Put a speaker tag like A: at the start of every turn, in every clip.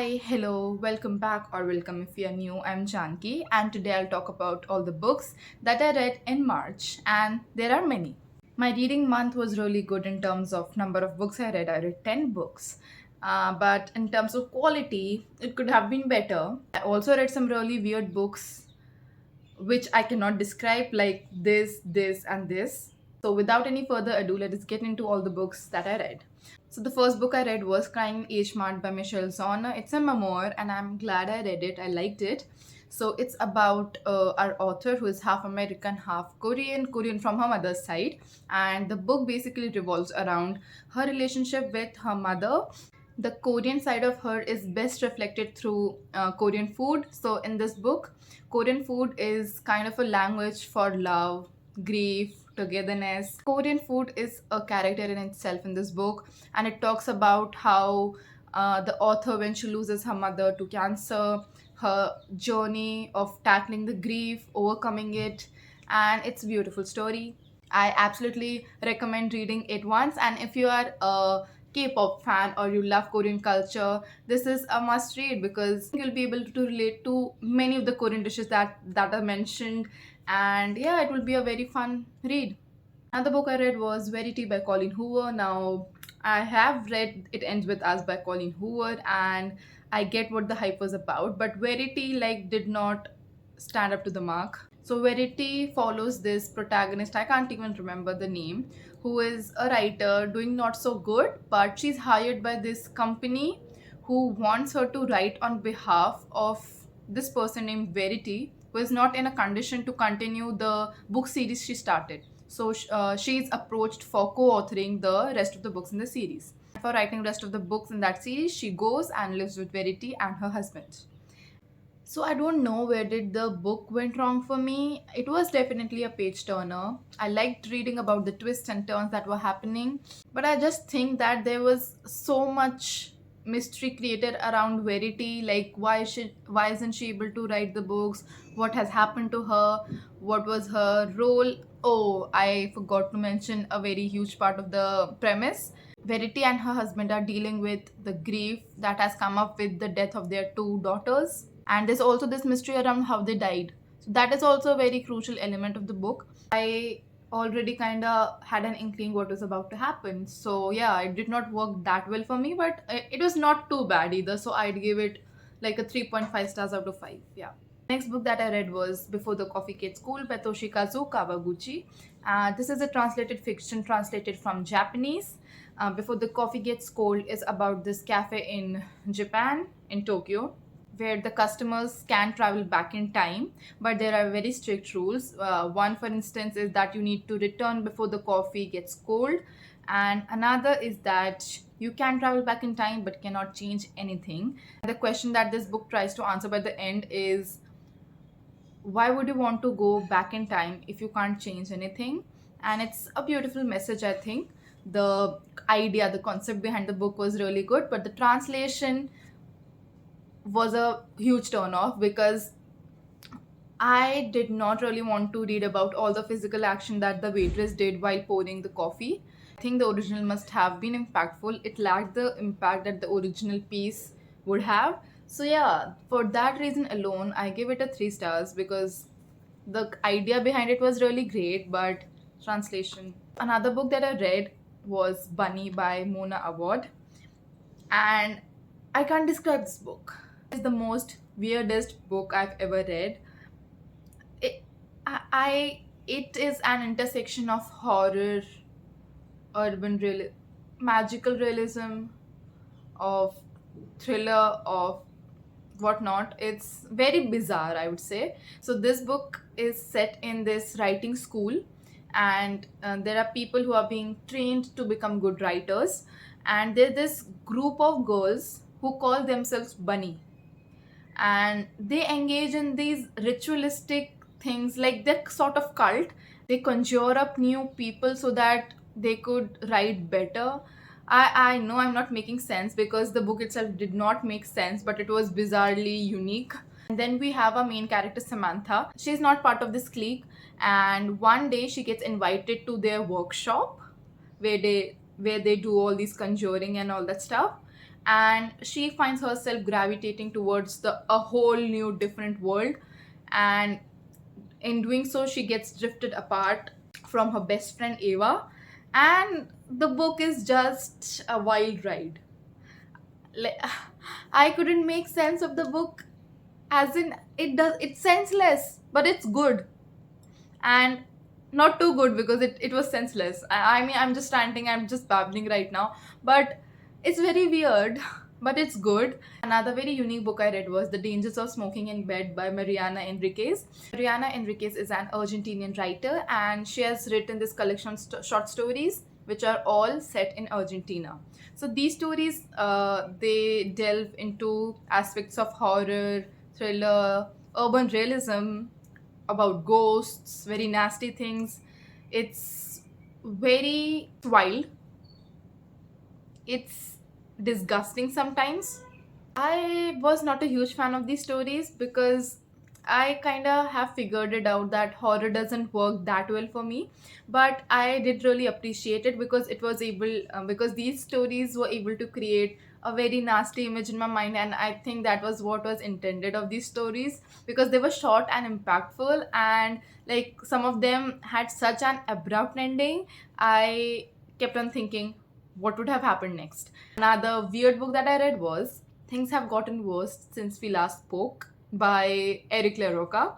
A: Hi, hello, welcome back or welcome if you're new. I'm Janki and today I'll talk about all the books that I read in March and there are many. My reading month was really good in terms of number of books I read. I read 10 books. But in terms of quality, it could have been better. I also read some really weird books which I cannot describe, like this, and this. So, without any further ado, let us get into all the books that I read. So, the first book I read was Crying Age Mart by Michelle Zauner. It's a memoir, and I'm glad I read it. I liked it. So, it's about our author who is half American, half Korean from her mother's side. And the book basically revolves around her relationship with her mother. The Korean side of her is best reflected through Korean food. So, in this book, Korean food is kind of a language for love, grief, togetherness. Korean food is a character in itself in this book, and it talks about how the author, when she loses her mother to cancer, her journey of tackling the grief, overcoming it, and it's a beautiful story. I absolutely recommend reading it once, and if you are a K-pop fan or you love Korean culture, this is a must read because you'll be able to relate to many of the Korean dishes that are mentioned, and yeah, it will be a very fun read. Another book I read was Verity by Colleen Hoover. Now, I have read It Ends With Us by Colleen Hoover, and I get what the hype was about, but Verity did not stand up to the mark. So Verity follows this protagonist, I can't even remember the name, who is a writer doing not so good, but she's hired by this company who wants her to write on behalf of this person named Verity, who is not in a condition to continue the book series she started. So she's approached for co-authoring the rest of the books in the series. For writing rest of the books in that series, she goes and lives with Verity and her husband. So I don't know where did the book went wrong for me. It was definitely a page turner. I liked reading about the twists and turns that were happening, but I just think that there was so much mystery created around Verity, like why isn't she able to write the books? What has happened to her? What was her role? Oh, I forgot to mention a very huge part of the premise. Verity and her husband are dealing with the grief that has come up with the death of their two daughters, and there's also this mystery around how they died. So that is also a very crucial element of the book. I already kind of had an inkling what was about to happen, so yeah, it did not work that well for me, but it was not too bad either, so I'd give it like a 3.5 stars out of 5. Yeah. Next book that I read was Before the Coffee Gets Cold by Toshikazu Kawaguchi. This is a translated fiction translated from Japanese. Before the Coffee Gets Cold is about this cafe in Japan, in Tokyo, where the customers can travel back in time, but there are very strict rules. One, for instance, is that you need to return before the coffee gets cold, and another is that you can travel back in time but cannot change anything. The question that this book tries to answer by the end is, why would you want to go back in time if you can't change anything? And it's a beautiful message, I think. The idea, the concept behind the book was really good, but the translation was a huge turn off because I did not really want to read about all the physical action that the waitress did while pouring the coffee. I think the original must have been impactful. It lacked the impact that the original piece would have. So, yeah, for that reason alone, I give it a 3 stars because the idea behind it was really great, but translation. Another book that I read was Bunny by Mona Awad, and I can't describe this book. It's the most weirdest book I've ever read. It, it is an intersection of horror, urban real, magical realism, of thriller, of whatnot. It's very bizarre, I would say. So this book is set in this writing school, and there are people who are being trained to become good writers, and there's this group of girls who call themselves Bunny, and they engage in these ritualistic things, like they're sort of cult. They conjure up new people so that they could write better. I know I'm not making sense because the book itself did not make sense, but it was bizarrely unique. And then we have our main character, Samantha. She's not part of this clique, and one day she gets invited to their workshop where they do all these conjuring and all that stuff. and she finds herself gravitating towards a whole new different world, and in doing so she gets drifted apart from her best friend Ava, and the book is just a wild ride. Like, I couldn't make sense of the book, as in it's senseless but it's good, and not too good because it was senseless. I mean, I'm just ranting, I'm just babbling right now, but it's very weird but it's good. Another very unique book I read was The Dangers of Smoking in Bed by Mariana Enriquez. Mariana Enriquez is an Argentinian writer, and she has written this collection of short stories which are all set in Argentina. So these stories, they delve into aspects of horror, thriller, urban realism, about ghosts, very nasty things. It's very wild. It's disgusting sometimes. I was not a huge fan of these stories because I kind of have figured it out that horror doesn't work that well for me. But I did really appreciate it because it was able, because these stories were able to create a very nasty image in my mind, and I think that was what was intended of these stories, because they were short and impactful, and like some of them had such an abrupt ending. I kept on thinking, what would have happened next? Another weird book that I read was Things Have Gotten Worse Since We Last Spoke by Eric LaRocca.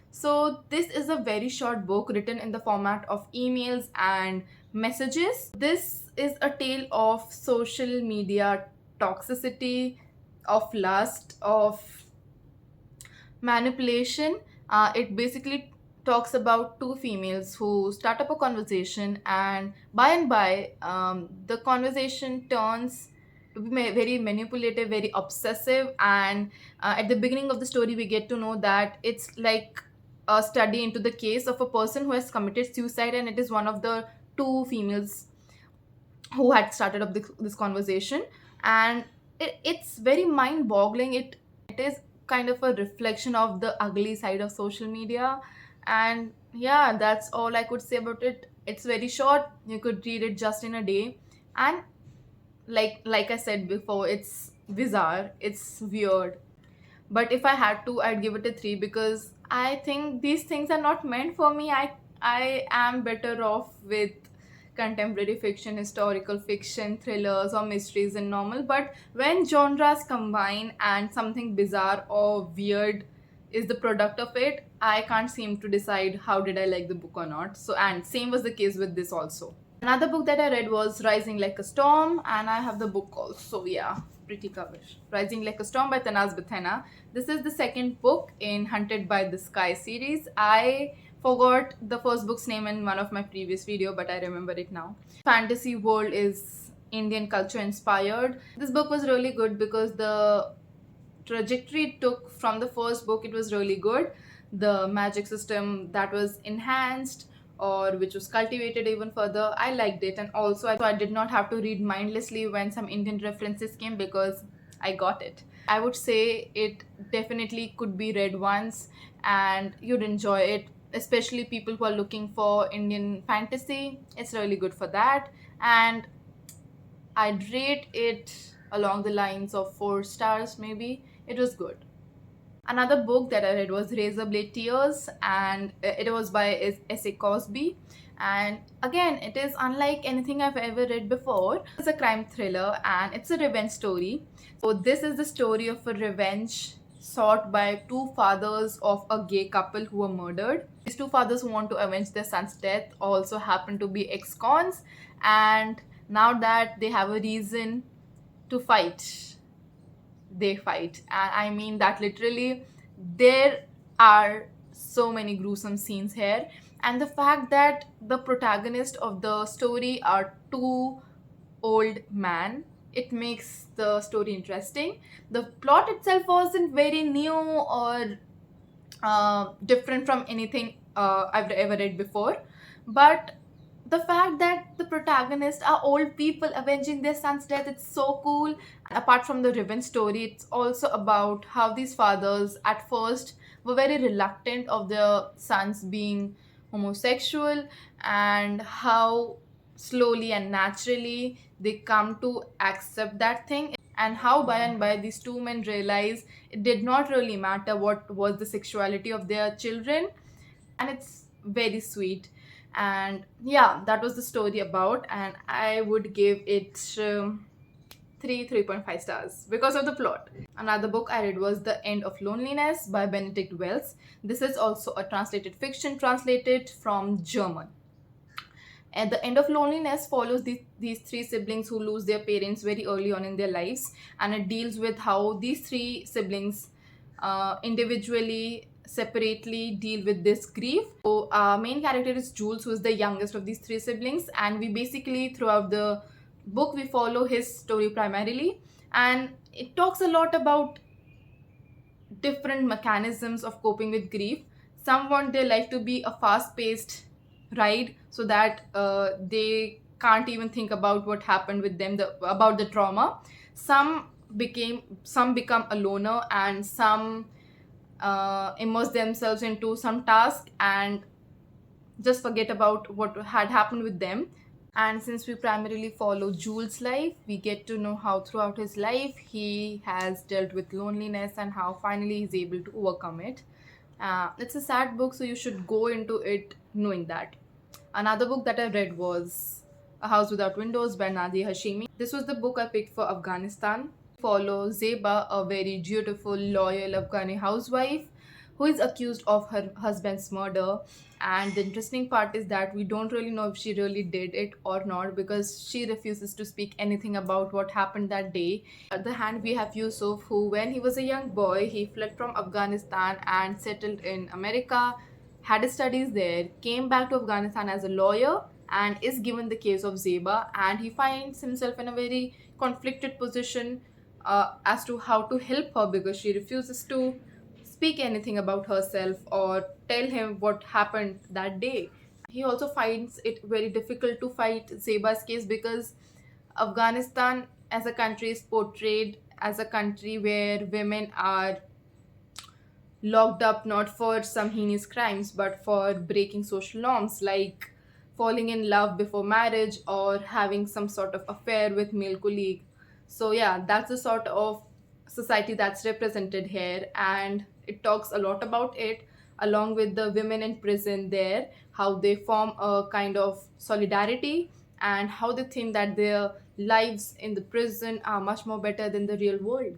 A: So, this is a very short book written in the format of emails and messages. This is a tale of social media toxicity, of lust, of manipulation. It basically talks about two females who start up a conversation, and by, the conversation turns to be very manipulative, very obsessive. And at the beginning of the story, we get to know that it's like a study into the case of a person who has committed suicide, and it is one of the two females who had started up this conversation. And it's very mind boggling. It is kind of a reflection of the ugly side of social media. And yeah, that's all I could say about it. It's very short, you could read it just in a day. And like I said before, it's bizarre, it's weird, but if I had to, I'd give it a 3 because I think these things are not meant for me. I am better off with contemporary fiction, historical fiction, thrillers, or mysteries in normal. But when genres combine and something bizarre or weird is the product of it, I can't seem to decide how did I like the book or not. So, and same was the case with this also. Another book that I read was Rising Like a Storm, and I have the book also. Yeah, pretty cover. Rising Like a Storm by Tanaz Bethena. This is the second book in Hunted by the Sky series. I forgot the first book's name in one of my previous video, but I remember it now. Fantasy world is Indian culture inspired. This book was really good because the trajectory it took from the first book, it was really good. The magic system that was enhanced or which was cultivated even further, I liked it. And also I did not have to read mindlessly when some Indian references came because I got it. I would say it definitely could be read once and you'd enjoy it, especially people who are looking for Indian fantasy. It's really good for that. And I'd rate it along the lines of 4 stars maybe. It was good. Another book that I read was Razorblade Tears, and it was by S.A. Cosby. And again, it is unlike anything I've ever read before. It's a crime thriller and it's a revenge story. So, this is the story of a revenge sought by two fathers of a gay couple who were murdered. These two fathers who want to avenge their son's death also happen to be ex cons, and now that they have a reason to fight, they fight. And I mean that literally. There are so many gruesome scenes here, and the fact that the protagonist of the story are two old men, it makes the story interesting. The plot itself wasn't very new or different from anything I've ever read before, but the fact that the protagonists are old people avenging their son's death, it's so cool. Apart from the revenge story, it's also about how these fathers at first were very reluctant of their sons being homosexual, and how slowly and naturally they come to accept that thing. and how by and by these two men realize it did not really matter what was the sexuality of their children, and it's very sweet. And yeah, that was the story about, and I would give it 3.5 stars because of the plot. Another book I read was The End of Loneliness by Benedict Wells. This is also a translated fiction, translated from German. At the End of Loneliness follows these three siblings who lose their parents very early on in their lives, and it deals with how these three siblings individually, separately deal with this grief. So, our main character is Jules, who is the youngest of these three siblings, and we basically, throughout the book, we follow his story primarily, and it talks a lot about different mechanisms of coping with grief. Some want their life to be a fast paced ride so that they can't even think about what happened with them, about the trauma. Some become a loner, and some immerse themselves into some task and just forget about what had happened with them. And since we primarily follow Jules' life, we get to know how throughout his life he has dealt with loneliness and how finally he's able to overcome it. It's a sad book, so you should go into it knowing that. Another book that I read was A House Without Windows by Nadia Hashimi. This was the book I picked for Afghanistan. Follow Zeba, a very dutiful, loyal Afghani housewife who is accused of her husband's murder. And the interesting part is that we don't really know if she really did it or not, because she refuses to speak anything about what happened that day. On the other hand, we have Yusuf, who, when he was a young boy, he fled from Afghanistan and settled in America, had his studies there, came back to Afghanistan as a lawyer, and is given the case of Zeba. And he finds himself in a very conflicted position as to how to help her, because she refuses to speak anything about herself or tell him what happened that day. He also finds it very difficult to fight Zeba's case, because Afghanistan as a country is portrayed as a country where women are locked up not for some heinous crimes but for breaking social norms like falling in love before marriage or having some sort of affair with male colleague. So yeah, that's the sort of society that's represented here, and it talks a lot about it, along with the women in prison there, how they form a kind of solidarity and how they think that their lives in the prison are much more better than the real world.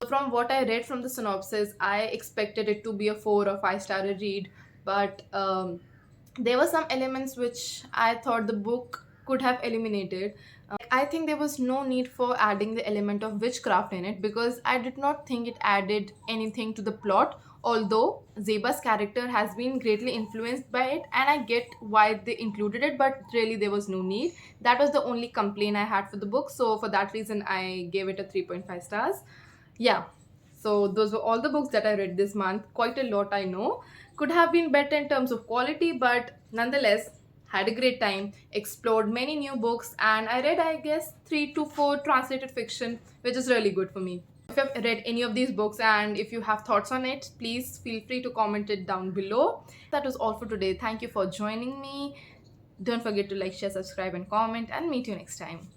A: From what I read from the synopsis, I expected it to be a 4 or 5 star read, but there were some elements which I thought the book could have eliminated. I think there was no need for adding the element of witchcraft in it, because I did not think it added anything to the plot. Although Zeba's character has been greatly influenced by it, and I get why they included it, but really there was no need. That was the only complaint I had for the book, so for that reason I gave it a 3.5 stars. Yeah, so those were all the books that I read this month. Quite a lot, I know. Could have been better in terms of quality, but nonetheless, had a great time, explored many new books, and I read, I guess, 3 to 4 translated fiction, which is really good for me. If you've read any of these books and if you have thoughts on it, please feel free to comment it down below. That was all for today. Thank you for joining me. Don't forget to like, share, subscribe, and comment, and meet you next time.